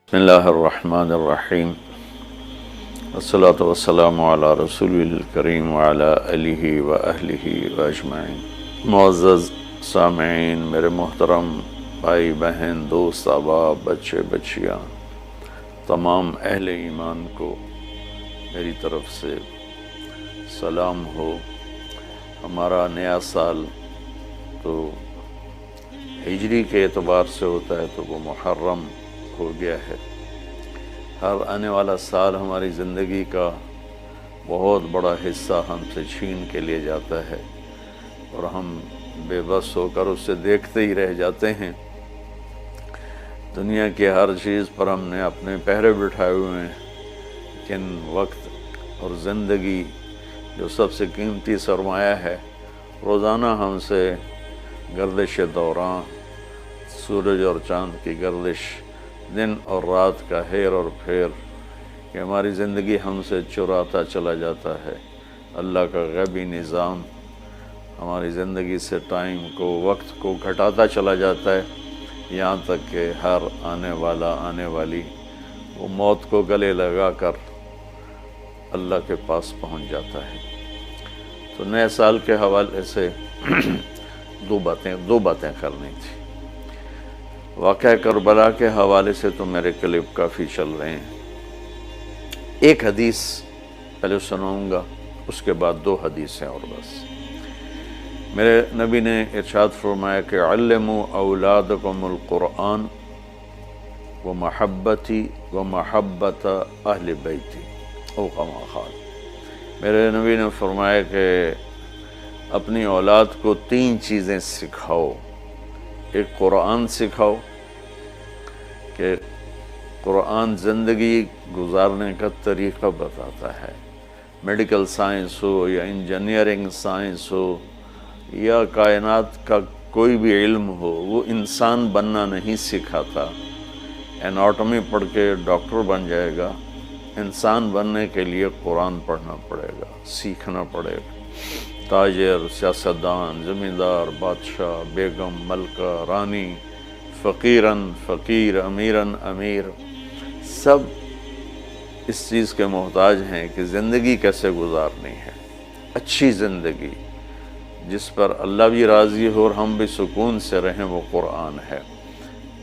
بسم اللہ الرحمن الرحیم والصلاة والسلام علی رسول الکریم وعلی آلہ وأہلہ وأجمعین۔ معزز سامعین، میرے محترم بھائی بہن، دوست احباب، بچے بچیاں، تمام اہل ایمان کو میری طرف سے سلام ہو۔ ہمارا نیا سال تو ہجری کے اعتبار سے ہوتا ہے تو وہ محرم ہو گیا ہے۔ ہر آنے والا سال ہماری زندگی کا بہت بڑا حصہ ہم سے چھین کے لے جاتا ہے اور ہم بے بس ہو کر اسے دیکھتے ہی رہ جاتے ہیں۔ دنیا کی ہر چیز پر ہم نے اپنے پہرے بٹھائے ہوئے ہیں، لیکن وقت اور زندگی جو سب سے قیمتی سرمایہ ہے، روزانہ ہم سے گردش دوران، سورج اور چاند کی گردش، دن اور رات کا ہیر اور پھیر کہ ہماری زندگی ہم سے چراتا چلا جاتا ہے۔ اللہ کا غیبی نظام ہماری زندگی سے ٹائم کو، وقت کو گھٹاتا چلا جاتا ہے، یہاں تک کہ ہر آنے والی وہ موت کو گلے لگا کر اللہ کے پاس پہنچ جاتا ہے۔ تو نئے سال کے حوالے سے دو باتیں کرنی تھی۔ واقعہ کربلا کے حوالے سے تو میرے کلپ کافی چل رہے ہیں۔ ایک حدیث پہلے سناؤں گا، اس کے بعد دو حدیثیں اور بس۔ میرے نبی نے ارشاد فرمایا کہ علموا اولادکم القرآن و محبتی و محبت اہل بیتی او کما قال۔ میرے نبی نے فرمایا کہ اپنی اولاد کو تین چیزیں سکھاؤ۔ ایک قرآن سکھاؤ کہ قرآن زندگی گزارنے کا طریقہ بتاتا ہے۔ میڈیکل سائنس ہو یا انجینئرنگ سائنس ہو یا کائنات کا کوئی بھی علم ہو، وہ انسان بننا نہیں سکھاتا۔ اناٹومی پڑھ کے ڈاکٹر بن جائے گا، انسان بننے کے لیے قرآن پڑھنا پڑے گا، سیکھنا پڑے گا۔ تاجر، سیاستدان، زمیندار، بادشاہ، بیگم، ملکہ، رانی، فقیراً فقیر، امیراً امیر، سب اس چیز کے محتاج ہیں کہ زندگی کیسے گزارنی ہے، اچھی زندگی جس پر اللہ بھی راضی ہو اور ہم بھی سکون سے رہیں، وہ قرآن ہے۔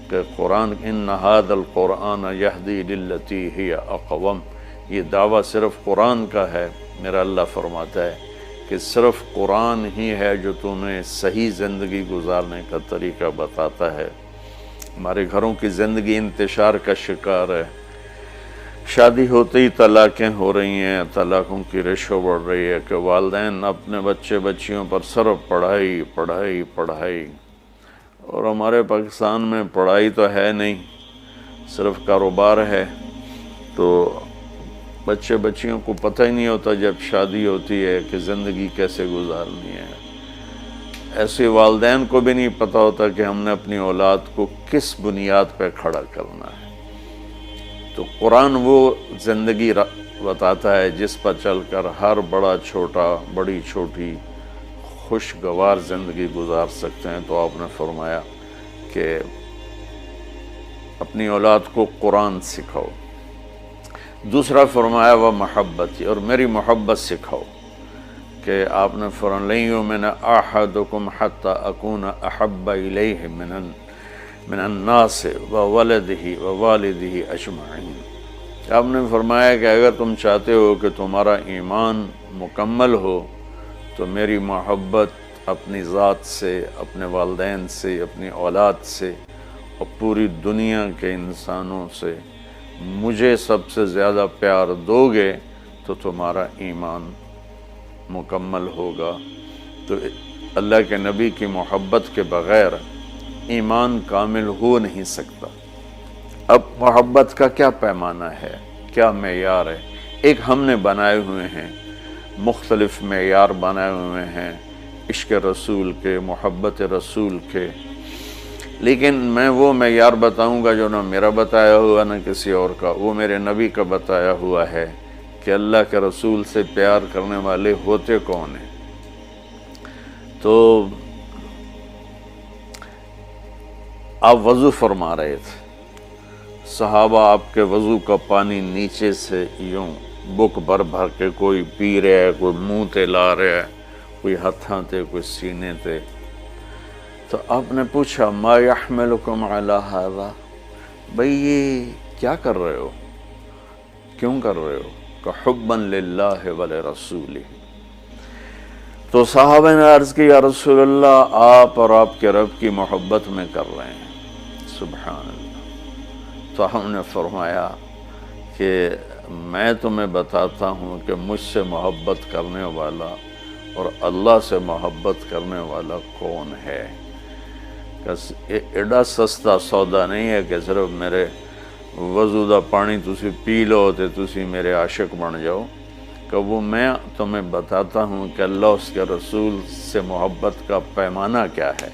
کہ قرآن ان ھذا القرآن یہدی للتی ہی اقوم، یہ دعویٰ صرف قرآن کا ہے۔ میرا اللہ فرماتا ہے کہ صرف قرآن ہی ہے جو تمہیں صحیح زندگی گزارنے کا طریقہ بتاتا ہے۔ ہمارے گھروں کی زندگی انتشار کا شکار ہے۔ شادی ہوتے ہی طلاقیں ہو رہی ہیں، طلاقوں کی ریشو بڑھ رہی ہے کہ والدین اپنے بچے بچیوں پر صرف پڑھائی پڑھائی پڑھائی، اور ہمارے پاکستان میں پڑھائی تو ہے نہیں، صرف کاروبار ہے۔ تو بچے بچیوں کو پتہ ہی نہیں ہوتا جب شادی ہوتی ہے کہ زندگی کیسے گزارنی ہے۔ ایسے والدین کو بھی نہیں پتہ ہوتا کہ ہم نے اپنی اولاد کو کس بنیاد پہ کھڑا کرنا ہے۔ تو قرآن وہ زندگی بتاتا ہے جس پر چل کر ہر بڑا چھوٹا، بڑی چھوٹی خوشگوار زندگی گزار سکتے ہیں۔ تو آپ نے فرمایا کہ اپنی اولاد کو قرآن سکھاؤ۔ دوسرا فرمایا وہ محبتی، اور میری محبت سکھاؤ کہ آپ نے فرمایا لن یؤمن احدکم حتی اکون احب الیہ من الناس وولدہ ووالدہ اجمعین۔ آپ نے فرمایا کہ اگر تم چاہتے ہو کہ تمہارا ایمان مکمل ہو تو میری محبت اپنی ذات سے، اپنے والدین سے، اپنی اولاد سے اور پوری دنیا کے انسانوں سے مجھے سب سے زیادہ پیار دو گے تو تمہارا ایمان مکمل ہوگا۔ تو اللہ کے نبی کی محبت کے بغیر ایمان کامل ہو نہیں سکتا۔ اب محبت کا کیا پیمانہ ہے، کیا معیار ہے؟ ایک ہم نے بنائے ہوئے ہیں، مختلف معیار بنائے ہوئے ہیں عشق رسول کے، محبت رسول کے، لیکن میں وہ معیار بتاؤں گا جو نہ میرا بتایا ہوا نہ کسی اور کا، وہ میرے نبی کا بتایا ہوا ہے کہ اللہ کے رسول سے پیار کرنے والے ہوتے کون ہیں۔ تو آپ وضو فرما رہے تھے صحابہ آپ کے وضو کا پانی نیچے سے یوں بک بھر بھر کے کوئی پی رہا ہے، کوئی منہ تے لا رہا ہے، کوئی ہتھاں تے، کوئی سینے تے۔ تو آپ نے پوچھا ما یحملکم علی ھذا، بھئی یہ کیا کر رہے ہو، کیوں کر رہے ہو؟ کہ حبا للہ ولرسولہ۔ تو صحابہ نے عرض کی یا رسول اللہ آپ اور آپ کے رب کی محبت میں کر رہے ہیں۔ سبحان اللہ۔ تو ہم نے فرمایا کہ میں تمہیں بتاتا ہوں کہ مجھ سے محبت کرنے والا اور اللہ سے محبت کرنے والا کون ہے۔ ایڈا سستا سودا نہیں ہے کہ صرف میرے وضو دا پانی تسی پی لو تے تسی میرے عاشق بن جاؤ، کہ وہ میں تمہیں بتاتا ہوں کہ اللہ اس کے رسول سے محبت کا پیمانہ کیا ہے۔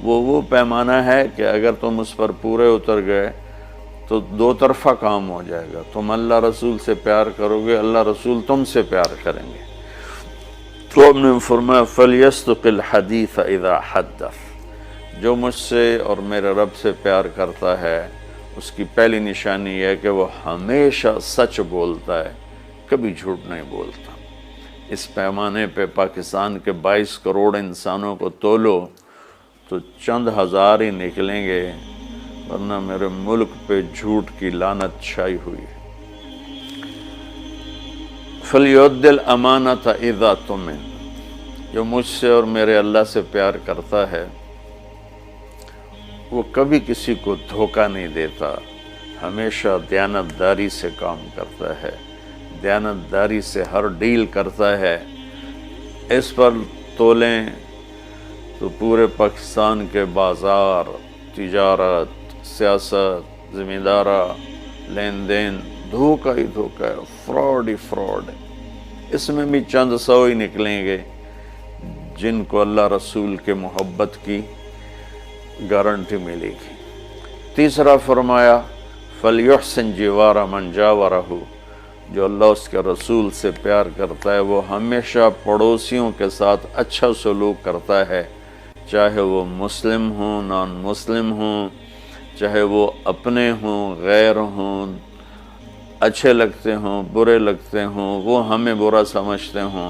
وہ پیمانہ ہے کہ اگر تم اس پر پورے اتر گئے تو دو طرفہ کام ہو جائے گا، تم اللہ رسول سے پیار کرو گے، اللہ رسول تم سے پیار کریں گے۔ تو ہم نے فرمایا فَلْيَصْدُقِ الْحَدِيثَ إِذَا حَدَّثَ، جو مجھ سے اور میرے رب سے پیار کرتا ہے اس کی پہلی نشانی یہ ہے کہ وہ ہمیشہ سچ بولتا ہے، کبھی جھوٹ نہیں بولتا۔ اس پیمانے پہ پاکستان کے 22 کروڑ انسانوں کو تولو تو چند ہزار ہی نکلیں گے، ورنہ میرے ملک پہ جھوٹ کی لعنت چھائی ہوئی ہے۔ فَلْيُؤَدِّ الْأَمَانَةَ إِذَا اؤْتُمِنَ، جو مجھ سے اور میرے اللہ سے پیار کرتا ہے وہ کبھی کسی کو دھوکہ نہیں دیتا، ہمیشہ دیانتداری سے کام کرتا ہے، دیانتداری سے ہر ڈیل کرتا ہے۔ اس پر تولیں تو پورے پاکستان کے بازار، تجارت، سیاست، ذمہ دارہ، لین دین دھوکہ ہی دھوکہ ہے، فراڈ ہی فراڈ ہے۔ اس میں بھی چند سو ہی نکلیں گے جن کو اللہ رسول کے محبت کی گارنٹی ملے گی۔ تیسرا فرمایا فَلْيُحْسِنْ جِوَارَ مَنْ جَاوَرَهُ، جو اللہ اس کے رسول سے پیار کرتا ہے وہ ہمیشہ پڑوسیوں کے ساتھ اچھا سلوک کرتا ہے، چاہے وہ مسلم ہوں، نان مسلم ہوں، چاہے وہ اپنے ہوں، غیر ہوں، اچھے لگتے ہوں، برے لگتے ہوں، وہ ہمیں برا سمجھتے ہوں،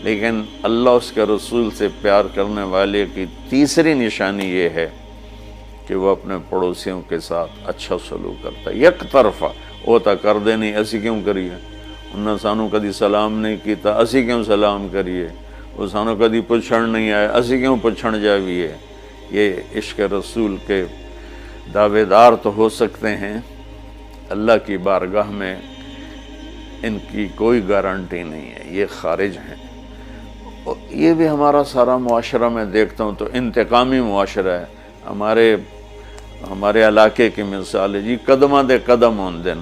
لیکن اللہ اس کے رسول سے پیار کرنے والے کی تیسری نشانی یہ ہے کہ وہ اپنے پڑوسیوں کے ساتھ اچھا سلوک کرتا ہے۔ یک طرفہ وہ تا کر دے نہیں، اسی کیوں کریے، انہوں نے سانو کدی سلام نہیں کیتا، اسی کیوں سلام کریے، وہ سانو کدی پچھڑ نہیں آئے، اسی کیوں پچھڑ جاویے۔ یہ عشق رسول کے دعوے دار تو ہو سکتے ہیں، اللہ کی بارگاہ میں ان کی کوئی گارنٹی نہیں ہے، یہ خارج ہیں۔ یہ بھی ہمارا سارا معاشرہ میں دیکھتا ہوں تو انتقامی معاشرہ ہے۔ ہمارے علاقے کی مثال ہے جی، قدمہ دے قدم ہون دن،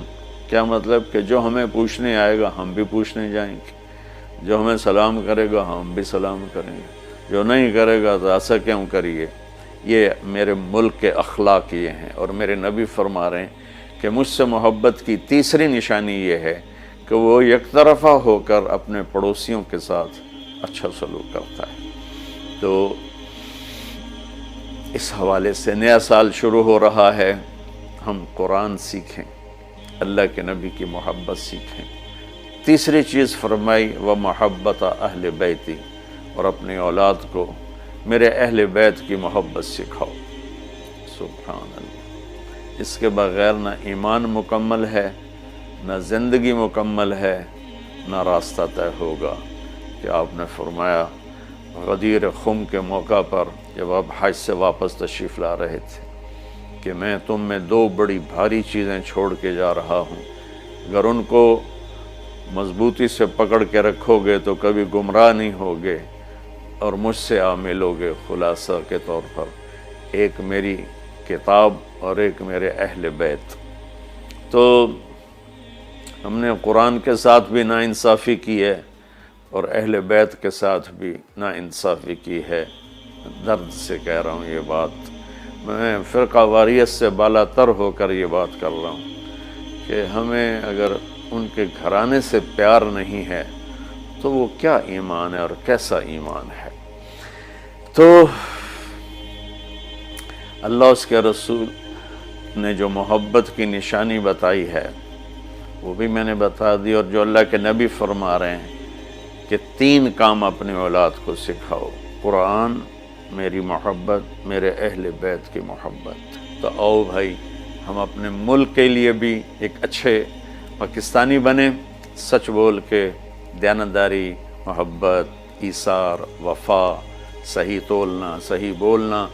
کیا مطلب کہ جو ہمیں پوچھنے آئے گا ہم بھی پوچھنے جائیں گے، جو ہمیں سلام کرے گا ہم بھی سلام کریں گے، جو نہیں کرے گا تو ایسا کیوں کریے۔ یہ میرے ملک کے اخلاق یہ ہیں، اور میرے نبی فرما رہے ہیں کہ مجھ سے محبت کی تیسری نشانی یہ ہے کہ وہ یک طرفہ ہو کر اپنے پڑوسیوں کے ساتھ اچھا سلوک کرتا ہے۔ تو اس حوالے سے نیا سال شروع ہو رہا ہے، ہم قرآن سیکھیں، اللہ کے نبی کی محبت سیکھیں۔ تیسری چیز فرمائی وَمَحَبَّتَ أَهْلِ بَيْتِ، اور اپنی اولاد کو میرے اہل بیت کی محبت سکھاؤ۔ سبحان اللہ، اس کے بغیر نہ ایمان مکمل ہے، نہ زندگی مکمل ہے، نہ راستہ طے ہوگا۔ کہ آپ نے فرمایا غدیر خم کے موقع پر جب آپ حج سے واپس تشریف لا رہے تھے کہ میں تم میں دو بڑی بھاری چیزیں چھوڑ کے جا رہا ہوں، اگر ان کو مضبوطی سے پکڑ کے رکھو گے تو کبھی گمراہ نہیں ہوگے اور مجھ سے عامل ہوگے۔ خلاصہ کے طور پر ایک میری کتاب اور ایک میرے اہل بیت۔ تو ہم نے قرآن کے ساتھ بھی ناانصافی کی ہے اور اہل بیت کے ساتھ بھی ناانصافی کی ہے۔ درد سے کہہ رہا ہوں یہ بات، میں فرقہ واریت سے بالا تر ہو کر یہ بات کر رہا ہوں کہ ہمیں اگر ان کے گھرانے سے پیار نہیں ہے تو وہ کیا ایمان ہے اور کیسا ایمان ہے۔ تو اللہ اس کے رسول نے جو محبت کی نشانی بتائی ہے وہ بھی میں نے بتا دی، اور جو اللہ کے نبی فرما رہے ہیں کہ 3 کام اپنی اولاد کو سکھاؤ: قرآن، میری محبت، میرے اہل بیت کی محبت۔ تو آؤ بھائی ہم اپنے ملک کے لیے بھی ایک اچھے پاکستانی بنیں، سچ بول کے، دیانتداری، محبت، ایثار، وفا، صحیح تولنا، صحیح بولنا،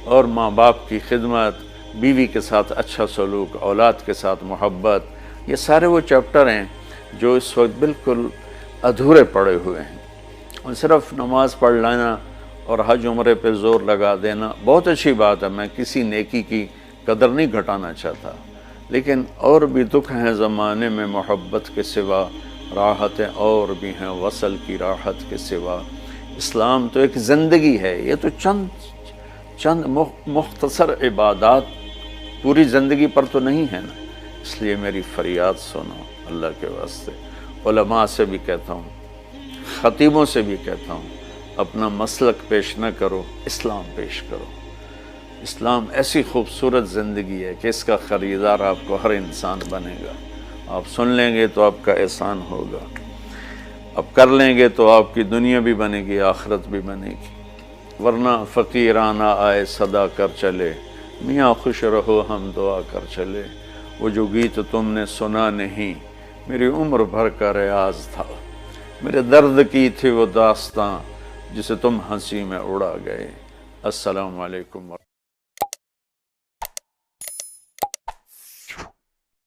اور ماں باپ کی خدمت، بیوی کے ساتھ اچھا سلوک، اولاد کے ساتھ محبت، یہ سارے وہ چیپٹر ہیں جو اس وقت بالکل ادھورے پڑے ہوئے ہیں۔ اور صرف نماز پڑھ لینا اور حج عمرے پہ زور لگا دینا بہت اچھی بات ہے، میں کسی نیکی کی قدر نہیں گھٹانا چاہتا، لیکن اور بھی دکھ ہیں زمانے میں محبت کے سوا، راحتیں اور بھی ہیں وصل کی راحت کے سوا۔ اسلام تو ایک زندگی ہے، یہ تو چند مختصر عبادات پوری زندگی پر تو نہیں ہے نا۔ اس لیے میری فریاد سنو اللہ کے واسطے، علماء سے بھی کہتا ہوں، خطیبوں سے بھی کہتا ہوں، اپنا مسلک پیش نہ کرو، اسلام پیش کرو۔ اسلام ایسی خوبصورت زندگی ہے کہ اس کا خریدار آپ کو ہر انسان بنے گا۔ آپ سن لیں گے تو آپ کا احسان ہوگا، اب کر لیں گے تو آپ کی دنیا بھی بنے گی، آخرت بھی بنے گی، ورنہ فقیرانہ آئے صدا کر چلے، میاں خوش رہو ہم دعا کر چلے۔ وہ جو گیت تم نے سنا نہیں، میری عمر بھر کا ریاض تھا، میرے درد کی تھی وہ داستاں جسے تم ہنسی میں اڑا گئے۔ السلام علیکم۔